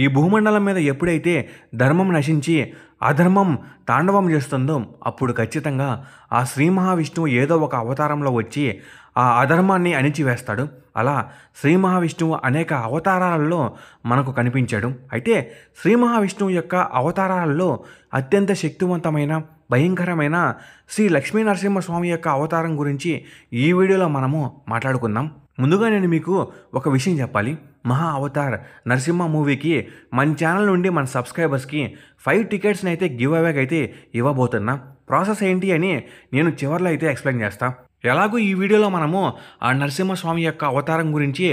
ఈ భూమండలం మీద ఎప్పుడైతే ధర్మం నశించి అధర్మం తాండవం చేస్తుందో అప్పుడు ఖచ్చితంగా ఆ శ్రీ మహావిష్ణువు ఏదో ఒక అవతారంలో వచ్చి ఆ అధర్మాన్ని అణిచివేస్తాడు. అలా శ్రీ మహావిష్ణువు అనేక అవతారాలలో మనకు కనిపించాడు. అయితే శ్రీ మహావిష్ణువు యొక్క అవతారాలలో అత్యంత శక్తివంతమైన భయంకరమైన శ్రీ లక్ష్మీ నరసింహస్వామి యొక్క అవతారం గురించి ఈ వీడియోలో మనము మాట్లాడుకుందాం. ముందుగా నేను మీకు ఒక విషయం చెప్పాలి. మహా అవతార్ నరసింహ మూవీకి మన ఛానల్ నుండి మన సబ్స్క్రైబర్స్కి 5 టికెట్స్ని అయితే గివ్ అవేగా అయితే ఇవ్వబోతున్నా. ప్రాసెస్ ఏంటి అని నేను చివరిలో అయితే ఎక్స్ప్లెయిన్ చేస్తాను. ఎలాగో ఈ వీడియోలో మనము ఆ నరసింహస్వామి యొక్క అవతారం గురించి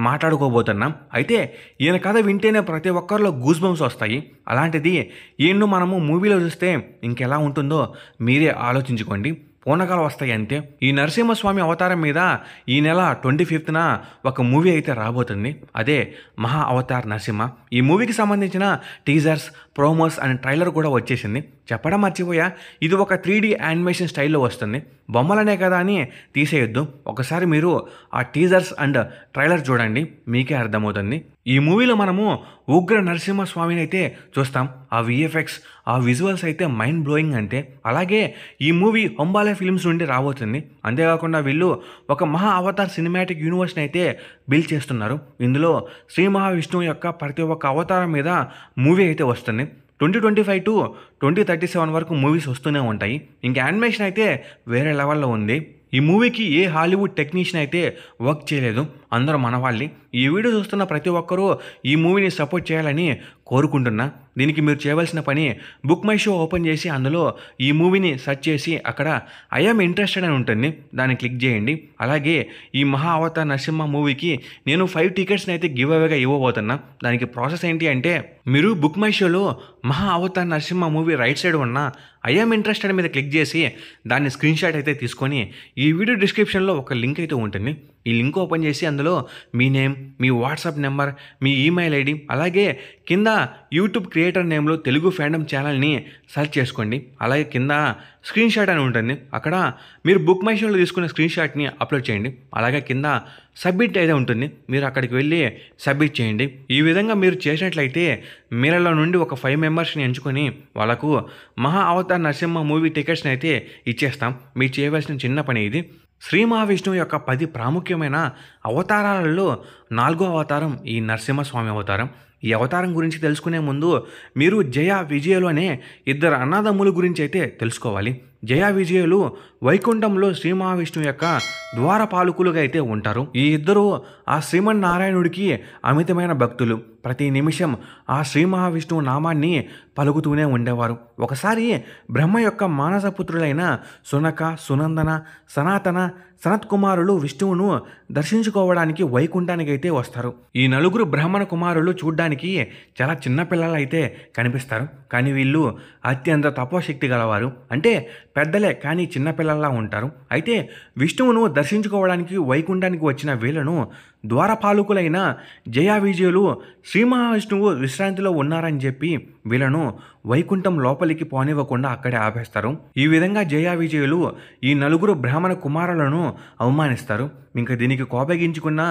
మాట్లాడుకోబోతున్నాం. అయితే ఈయన కథ వింటేనే ప్రతి ఒక్కరిలో గూస్ బంప్స్ వస్తాయి. అలాంటిది ఈయన్ను మనము మూవీలో చూస్తే ఇంకెలా ఉంటుందో మీరే ఆలోచించుకోండి. పూనకాలు వస్తాయి అంతే. ఈ నరసింహస్వామి అవతారం మీద ఈ నెల 25న ఒక మూవీ అయితే రాబోతుంది. అదే మహా అవతార్ నరసింహ. ఈ మూవీకి సంబంధించిన టీజర్స్, ప్రోమోస్ అండ్ ట్రైలర్ కూడా వచ్చేసింది. చెప్పడం మర్చిపోయా, ఇది ఒక 3D యానిమేషన్ స్టైల్లో వస్తుంది. బొమ్మలనే కదా అని తీసేయొద్దు. ఒకసారి మీరు ఆ టీజర్స్ అండ్ ట్రైలర్ చూడండి, మీకే అర్థమవుతుంది. ఈ మూవీలో మనము ఉగ్ర నరసింహస్వామిని అయితే చూస్తాం. ఆ విఎఫ్ఎక్స్, ఆ విజువల్స్ అయితే మైండ్ బ్లోయింగ్ అంతే. అలాగే ఈ మూవీ హొంబాలే ఫిల్మ్స్ నుండి రాబోతుంది. అంతేకాకుండా వీళ్ళు ఒక మహా అవతార్ సినిమాటిక్ యూనివర్స్ని అయితే బిల్డ్ చేస్తున్నారు. ఇందులో శ్రీ మహావిష్ణువు యొక్క ప్రతి ఒక్క అవతారం మీద మూవీ అయితే వస్తుంది. 2025 to 2037 వరకు మూవీస్ వస్తూనే ఉంటాయి. ఇంక యానిమేషన్ అయితే వేరే లెవెల్లో ఉంది. ఈ మూవీకి ఏ హాలీవుడ్ టెక్నీషియన్ అయితే వర్క్ చేయలేదు, అందరూ మన వాళ్ళే. ఈ వీడియో చూస్తున్న ప్రతి ఒక్కరూ ఈ మూవీని సపోర్ట్ చేయాలని కోరుకుంటున్నా. దీనికి మీరు చేయవలసిన పని, బుక్ మై షో ఓపెన్ చేసి అందులో ఈ మూవీని సెర్చ్ చేసి అక్కడ ఐఎమ్ ఇంట్రెస్టెడ్ అని ఉంటుంది, దాన్ని క్లిక్ చేయండి. అలాగే ఈ మహా అవతార్ నరసింహ మూవీకి నేను 5 టికెట్స్ని అయితే గివ్ అవేగా ఇవ్వబోతున్నా. దానికి ప్రాసెస్ ఏంటి అంటే, మీరు బుక్ మై షోలో మహా Avatar Narasimha movie right side ఉన్న ఐఎమ్ ఇంట్రెస్టెడ్ మీద క్లిక్ చేసి దాన్ని స్క్రీన్ షాట్ అయితే తీసుకొని ఈ వీడియో డిస్క్రిప్షన్లో ఒక లింక్ అయితే ఉంటుంది. ఈ లింక్ ఓపెన్ చేసి అందులో మీ నేమ్, మీ వాట్సాప్ నెంబర్, మీ ఈమెయిల్ ఐడి, అలాగే కింద యూట్యూబ్ క్రియేటర్ నేమ్లో తెలుగు ఫ్యాండమ్ ఛానల్ని సెర్చ్ చేసుకోండి. అలాగే కింద స్క్రీన్ షాట్ అని ఉంటుంది, అక్కడ మీరు బుక్ మై షోలో తీసుకున్న స్క్రీన్ షాట్ని అప్లోడ్ చేయండి. అలాగే కింద సబ్మిట్ అయితే ఉంటుంది, మీరు అక్కడికి వెళ్ళి సబ్మిట్ చేయండి. ఈ విధంగా మీరు చేసినట్లయితే మీలలో నుండి ఒక 5 మెంబర్స్ని ఎంచుకొని వాళ్ళకు మహా అవతార్ నరసింహ మూవీ టికెట్స్ని అయితే ఇచ్చేస్తాం. మీరు చేయవలసిన చిన్న పని ఇది. శ్రీ మహావిష్ణువు యొక్క 10 ప్రాముఖ్యమైన అవతారాలలో 4వ అవతారం ఈ నరసింహస్వామి అవతారం. ఈ అవతారం గురించి తెలుసుకునే ముందు మీరు జయ విజయలు అనే 2 అన్నదమ్ముల గురించి అయితే తెలుసుకోవాలి. జయ విజయులు వైకుంఠంలో శ్రీ మహావిష్ణువు యొక్క ద్వారపాలకులుగా అయితే ఉంటారు. ఈ ఇద్దరు ఆ శ్రీమన్నారాయణుడికి అమితమైన భక్తులు. ప్రతి నిమిషం ఆ శ్రీ మహావిష్ణువు నామాన్ని పలుకుతూనే ఉండేవారు. ఒకసారి బ్రహ్మ యొక్క మానసపుత్రులైన సునక, సునందన, సనాతన, సనత్ కుమారులు విష్ణువును దర్శించుకోవడానికి వైకుంఠానికి అయితే వస్తారు. ఈ 4 బ్రాహ్మణ కుమారులు చూడ్డానికి చాలా చిన్నపిల్లలు అయితే కనిపిస్తారు, కానీ వీళ్ళు అత్యంత తపోశక్తి గలవారు. అంటే పెద్దలే కానీ చిన్నపిల్లల్లా ఉంటారు. అయితే విష్ణువును దర్శించుకోవడానికి వైకుంఠానికి వచ్చిన వీళ్ళను ద్వారపాలకులైన జయా విజయులు శ్రీ మహావిష్ణువు విశ్రాంతిలో ఉన్నారని చెప్పి వీళ్ళను వైకుంఠం లోపలికి పోనివ్వకుండా అక్కడే ఆపేస్తారు. ఈ విధంగా జయా విజయులు ఈ 4 బ్రాహ్మణ కుమారులను అవమానిస్తారు. ఇంకా దీనికి కోపగించుకున్న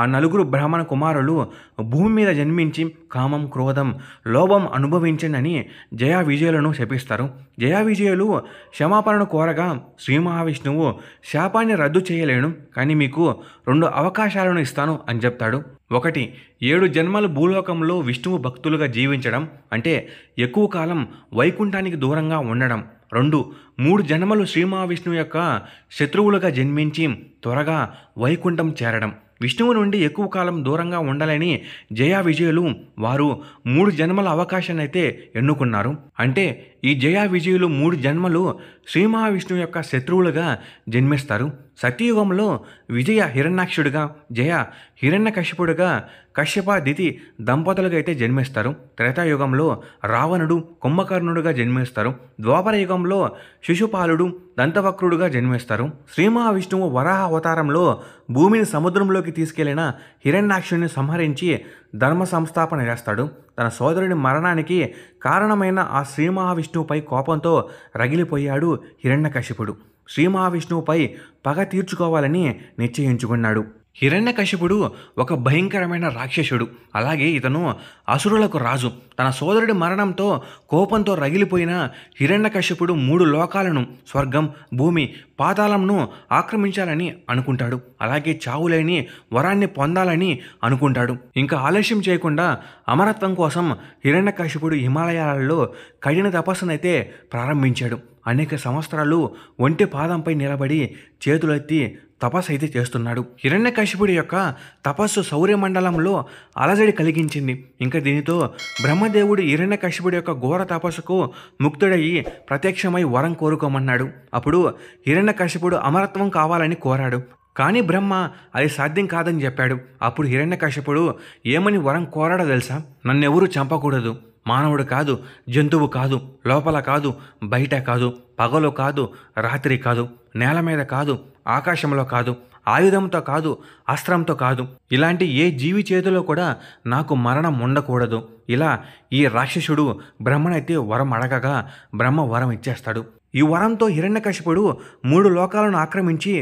ఆ 4 బ్రాహ్మణ కుమారులు భూమి మీద జన్మించి కామం, క్రోధం, లోభం అనుభవించనని జయా విజయులను శపిస్తారు. జయా విజయులు క్షమాపణను కోరగా శ్రీ మహావిష్ణువు శాపాన్ని రద్దు చేయలేను, కానీ మీకు 2 అవకాశాలను ఇస్తాను అని చెప్తాడు. 1, 7 జన్మలు భూలోకంలో విష్ణువు భక్తులుగా జీవించడం, అంటే ఎక్కువ కాలం వైకుంఠానికి దూరంగా ఉండడం. 2, 3 జన్మలు శ్రీ మహావిష్ణువు యొక్క శత్రువులుగా జన్మించి త్వరగా వైకుంఠం చేరడం. విష్ణువు నుండి ఎక్కువ కాలం దూరంగా ఉండాలని జయా విజయులు వారు 3 జన్మల అవకాశాన్ని అయితే ఎన్నుకున్నారు. అంటే ఈ జయా విజయులు 3 జన్మలు శ్రీ మహావిష్ణువు యొక్క శత్రువులుగా జన్మిస్తారు. సత్యయుగంలో విజయ హిరణ్యాక్షుడిగా, జయ హిరణ్యకశిపుడుగా కశ్యప దితి దంపతులుగా అయితే జన్మిస్తారు. త్రేతాయుగంలో రావణుడు కుంభకర్ణుడుగా జన్మిస్తారు. ద్వాపర యుగంలో శిశుపాలుడు దంతవక్రుడుగా జన్మిస్తారు. శ్రీ మహావిష్ణువు వరాహ అవతారంలో భూమిని సముద్రంలోకి తీసుకెళ్లిన హిరణ్యాక్షుడిని సంహరించి ధర్మ సంస్థాపన చేస్తాడు. తన సోదరుడి మరణానికి కారణమైన ఆ శ్రీ మహావిష్ణువుపై కోపంతో రగిలిపోయాడు హిరణ్యకశిపుడు. శ్రీ మహావిష్ణువుపై పగ తీర్చుకోవాలని నిశ్చయించుకున్నాడు. హిరణ్యకశిపుడు ఒక భయంకరమైన రాక్షసుడు. అలాగే ఇతను అసురులకు రాజు. తన సోదరుడి మరణంతో కోపంతో రగిలిపోయిన హిరణ్యకశిపుడు 3 లోకాలను, స్వర్గం, భూమి, పాతాళంను ఆక్రమించాలని అనుకుంటాడు. అలాగే చావులేని వరాన్ని పొందాలని అనుకుంటాడు. ఇంకా ఆలస్యం చేయకుండా అమరత్వం కోసం హిరణ్యకశిపుడు హిమాలయాలలో కఠిన తపస్సునైతే ప్రారంభించాడు. అనేక సంవత్సరాలు ఒంటి పాదంపై నిలబడి చేతులెత్తి తపస్సు అయితే చేస్తున్నాడు. హిరణ్యకశిపుడి యొక్క తపస్సు సౌర్యమండలంలో అలజడి కలిగించింది. ఇంకా దీనితో బ్రహ్మదేవుడు హిరణ్యకశిపుడి యొక్క ఘోర తపస్సుకు ముక్తుడయ్యి ప్రత్యక్షమై వరం కోరుకోమన్నాడు. అప్పుడు హిరణ్యకశిపుడు అమరత్వం కావాలని కోరాడు. కానీ బ్రహ్మ అది సాధ్యం కాదని చెప్పాడు. అప్పుడు హిరణ్యకశిపుడు ఏమని వరం కోరాడో తెలుసా? నన్నెవరూ చంపకూడదు. మానవుడు కాదు, జంతువు కాదు, లోపల కాదు, బయట కాదు, పగలు కాదు, రాత్రి కాదు, నేల మీద కాదు, ఆకాశంలో కాదు, ఆయుధంతో కాదు, అస్త్రంతో కాదు, ఇలాంటి ఏ జీవి చేతిలో కూడా నాకు మరణం ఉండకూడదు. ఇలా ఈ రాక్షసుడు బ్రహ్మనైతే వరం అడగగా బ్రహ్మ వరం ఇచ్చేస్తాడు. ఈ వరంతో హిరణ్యకశిపుడు 3 లోకాలను ఆక్రమించి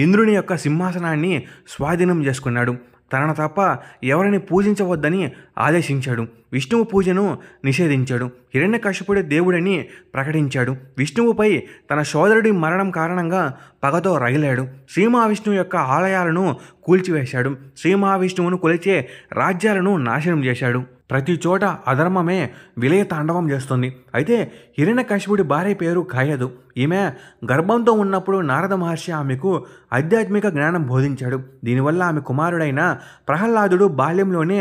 ఇంద్రుని యొక్క సింహాసనాన్ని స్వాధీనం చేసుకున్నాడు. తనను తప్ప ఎవరిని పూజించవద్దని ఆదేశించాడు. విష్ణువు పూజను నిషేధించాడు. హిరణ్యకశిపుడే దేవుడని ప్రకటించాడు. విష్ణువుపై తన సోదరుడి మరణం కారణంగా పగతో రగిలాడు. శ్రీ మహావిష్ణువు యొక్క ఆలయాలను కూల్చివేశాడు. శ్రీ మహావిష్ణువును కొలిచే రాజ్యాలను నాశనం చేశాడు. ప్రతి చోట అధర్మమే విలయ తాండవం చేస్తుంది. అయితే హిరణ్యకశిపుడి భార్య పేరు కాయదు. ఈమె గర్భంతో ఉన్నప్పుడు నారద మహర్షి ఆమెకు ఆధ్యాత్మిక జ్ఞానం బోధించాడు. దీనివల్ల ఆమె కుమారుడైన ప్రహ్లాదుడు బాల్యంలోనే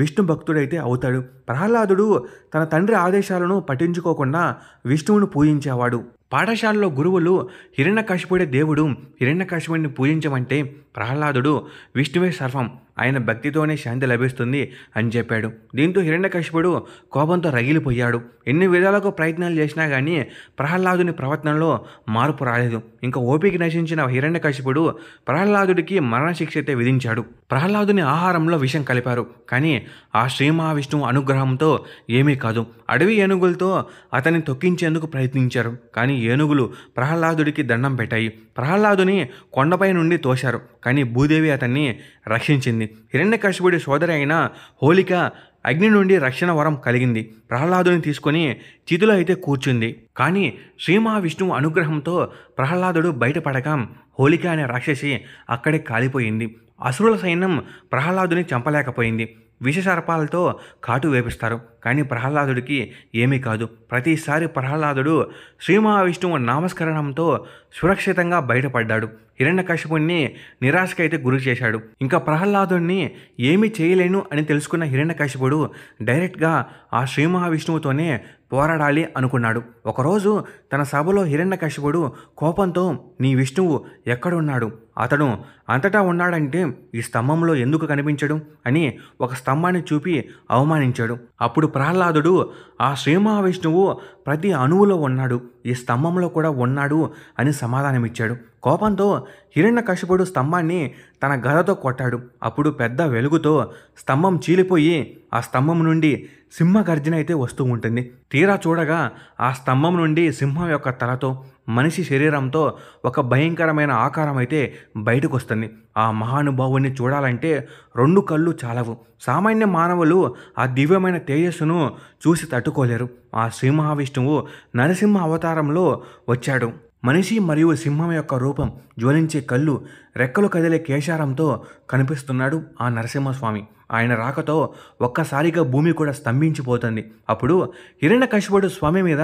విష్ణు భక్తుడైతే అవుతాడు. ప్రహ్లాదుడు తన తండ్రి ఆదేశాలను పట్టించుకోకుండా విష్ణువును పూజించేవాడు. పాఠశాలలో గురువులు హిరణ్యకశిపుడే దేవుడు, హిరణ్యకశిపుడిని పూజించమంటే ప్రహ్లాదుడు విష్ణువే సర్వం, ఆయన భక్తితోనే శాంతి లభిస్తుంది అని చెప్పాడు. దీంతో హిరణ్యకశిపుడు కోపంతో రగిలిపోయాడు. ఎన్ని విధాలకు ప్రయత్నాలు చేసినా కానీ ప్రహ్లాదుని ప్రవర్తనలో మార్పు రాలేదు. ఇంకా ఓపిక నశించిన హిరణ్యకశిపుడు ప్రహ్లాదుడికి మరణశిక్ష అయితే విధించాడు. ప్రహ్లాదుని ఆహారంలో విషం కలిపారు. కానీ ఆ శ్రీ మహావిష్ణువు అనుగ్రహంతో ఏమీ కాదు. అడవి ఏనుగులతో అతన్ని తొక్కించేందుకు ప్రయత్నించారు. కానీ ఏనుగులు ప్రహ్లాదుడికి దండం పెట్టాయి. ప్రహ్లాదుని కొండపై నుండి తోశారు. కానీ భూదేవి అతన్ని రక్షించింది. హిరణ్యకశిపుడి సోదరి అయిన హోలిక అగ్ని నుండి రక్షణ వరం కలిగింది. ప్రహ్లాదుని తీసుకొని చితిలో అయితే కూర్చుంది. కానీ శ్రీ మహావిష్ణువు అనుగ్రహంతో ప్రహ్లాదుడు బయటపడక హోలిక అనే రాక్షసి అక్కడే కాలిపోయింది. అసురుల సైన్యం ప్రహ్లాదుని చంపలేకపోయింది. విషసర్పాలతో కాటు వేపిస్తారు. కానీ ప్రహ్లాదుడికి ఏమీ కాదు. ప్రతిసారి ప్రహ్లాదుడు శ్రీ మహావిష్ణువు నామస్కరణంతో సురక్షితంగా బయటపడ్డాడు. హిరణ్యకశిపుణ్ణి నిరాశకైతే గురి చేశాడు. ఇంకా ప్రహ్లాదుడిని ఏమీ చేయలేను అని తెలుసుకున్న హిరణ్యకశిపుడు డైరెక్ట్గా ఆ శ్రీ మహావిష్ణువుతోనే పోరాడాలి అనుకున్నాడు. ఒకరోజు తన సభలో హిరణ్యకశిపుడు కోపంతో, నీ విష్ణువు ఎక్కడున్నాడు? అతడు అంతటా ఉన్నాడంటే ఈ స్తంభంలో ఎందుకు కనిపించడు అని ఒక స్తంభాన్ని చూపి అవమానించాడు. అప్పుడు ప్రహ్లాదుడు, ఆ శ్రీ మహావిష్ణువు ప్రతి అణువులో ఉన్నాడు, ఈ స్తంభంలో కూడా ఉన్నాడు అని సమాధానమిచ్చాడు. కోపంతో హిరణ్యకశిపుడు స్తంభాన్ని తన గదతో కొట్టాడు. అప్పుడు పెద్ద వెలుగుతో స్తంభం చీలిపోయి ఆ స్తంభం నుండి సింహ గర్జన అయితే వస్తూ ఉంటుంది. తీరా చూడగా ఆ స్తంభం నుండి సింహం యొక్క తలతో మనిషి శరీరంతో ఒక భయంకరమైన ఆకారం అయితే బయటకు వస్తుంది. ఆ మహానుభావుని చూడాలంటే 2 కళ్ళు చాలవు. సామాన్య మానవులు ఆ దివ్యమైన తేజస్సును చూసి తట్టుకోలేరు. ఆ శ్రీ మహావిష్ణువు నరసింహ అవతారంలో వచ్చాడు. మనిషి మరియు సింహం యొక్క రూపం, జ్వలించే కళ్ళు, రెక్కలు కదిలే కేశారంతో కనిపిస్తున్నాడు ఆ నరసింహస్వామి. ఆయన రాకతో ఒక్కసారిగా భూమి కూడా స్తంభించిపోతుంది. అప్పుడు హిరణ్యకశిపుడు స్వామి మీద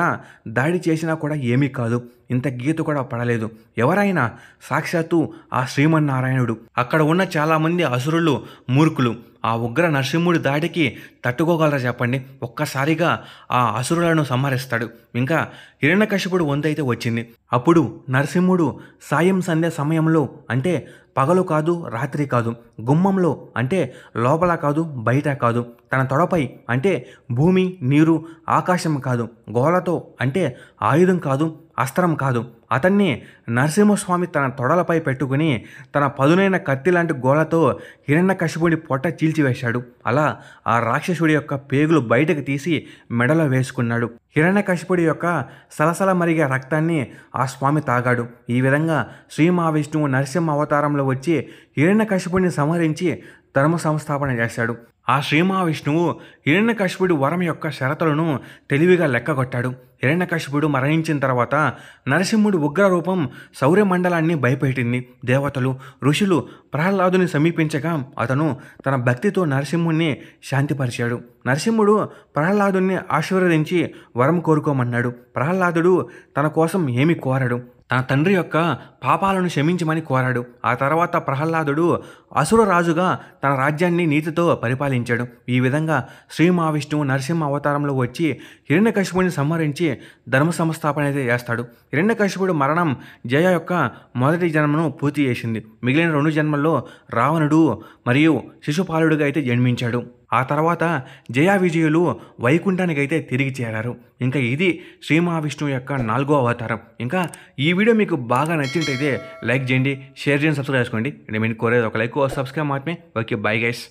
దాడి చేసినా కూడా ఏమీ కాదు. ఇంత గీత కూడా పడలేదు. ఎవరైనా సాక్షాత్తు ఆ శ్రీమన్నారాయణుడు. అక్కడ ఉన్న చాలామంది అసురులు మూర్ఖులు. ఆ ఉగ్ర నరసింహుడి దాడికి తట్టుకోగలరా చెప్పండి? ఒక్కసారిగా ఆ అసురులను సంహరిస్తాడు. ఇంకా హిరణ్యకశిపుడు వంతైతే వచ్చింది. అప్పుడు నరసింహుడు సాయం సంధ్య సమయంలో, అంటే పగలు కాదు, రాత్రి కాదు, గుమ్మంలో, అంటే లోపల కాదు, బయట కాదు, తన తొడపై, అంటే భూమి, నీరు, ఆకాశం కాదు, గోలతో, అంటే ఆయుధం కాదు, అస్త్రం కాదు, అతన్ని నరసింహస్వామి తన తొడలపై పెట్టుకుని తన పదునైన కత్తి లాంటి గోలతో హిరణ్యకశిపుడి పొట్ట చీల్చివేశాడు. అలా ఆ రాక్షసుడి యొక్క పేగులు బయటకు తీసి మెడలో వేసుకున్నాడు. హిరణ్యకశిపుడి యొక్క సలసల మరిగే రక్తాన్ని ఆ స్వామి తాగాడు. ఈ విధంగా శ్రీ మహావిష్ణువు నరసింహ అవతారంలో వచ్చి హిరణ్యకశిపుడిని సంహరించి ధర్మ సంస్థాపన చేశాడు. ఆ శ్రీ మహావిష్ణువు హిరణ్యకశిపుడి వరం యొక్క షరతులను తెలివిగా లెక్కగొట్టాడు. హిరణ్యకశిపుడు మరణించిన తర్వాత నరసింహుడి ఉగ్రరూపం సౌరమండలాన్ని భయపెట్టింది. దేవతలు, ఋషులు ప్రహ్లాదుని సమీపించగా అతను తన భక్తితో నరసింహుడిని శాంతిపరిచాడు. నరసింహుడు ప్రహ్లాదుని ఆశీర్వదించి వరం కోరుకోమన్నాడు. ప్రహ్లాదుడు తన కోసం ఏమీ కోరాడు, తన తండ్రి యొక్క పాపాలను క్షమించమని కోరాడు. ఆ తర్వాత ప్రహ్లాదుడు అసుర రాజుగా తన రాజ్యాన్ని నీతితో పరిపాలించాడు. ఈ విధంగా శ్రీ మహావిష్ణువు నరసింహ అవతారంలో వచ్చి హిరణ్యకశిపుడిని సంహరించి ధర్మ సంస్థాపన అయితే చేస్తాడు. హిరణ్యకశిపుడు మరణం జయ యొక్క మొదటి జన్మను పూర్తి చేసింది. మిగిలిన 2 జన్మల్లో రావణుడు మరియు శిశుపాలుడిగా అయితే జన్మించాడు. ఆ తర్వాత జయా విజయులు వైకుంఠానికి అయితే తిరిగి చేరారు. ఇంకా ఇది శ్రీ మహావిష్ణువు యొక్క 4వ అవతారం. ఇంకా ఈ వీడియో మీకు బాగా నచ్చినట్టయితే లైక్ చేయండి, షేర్ చేయండి, సబ్స్క్రైబ్ చేసుకోండి. నేను మీకు కోరేది ఒక లైక్, సబ్స్క్రైబ్ మాత్రమే. Okay, bye guys.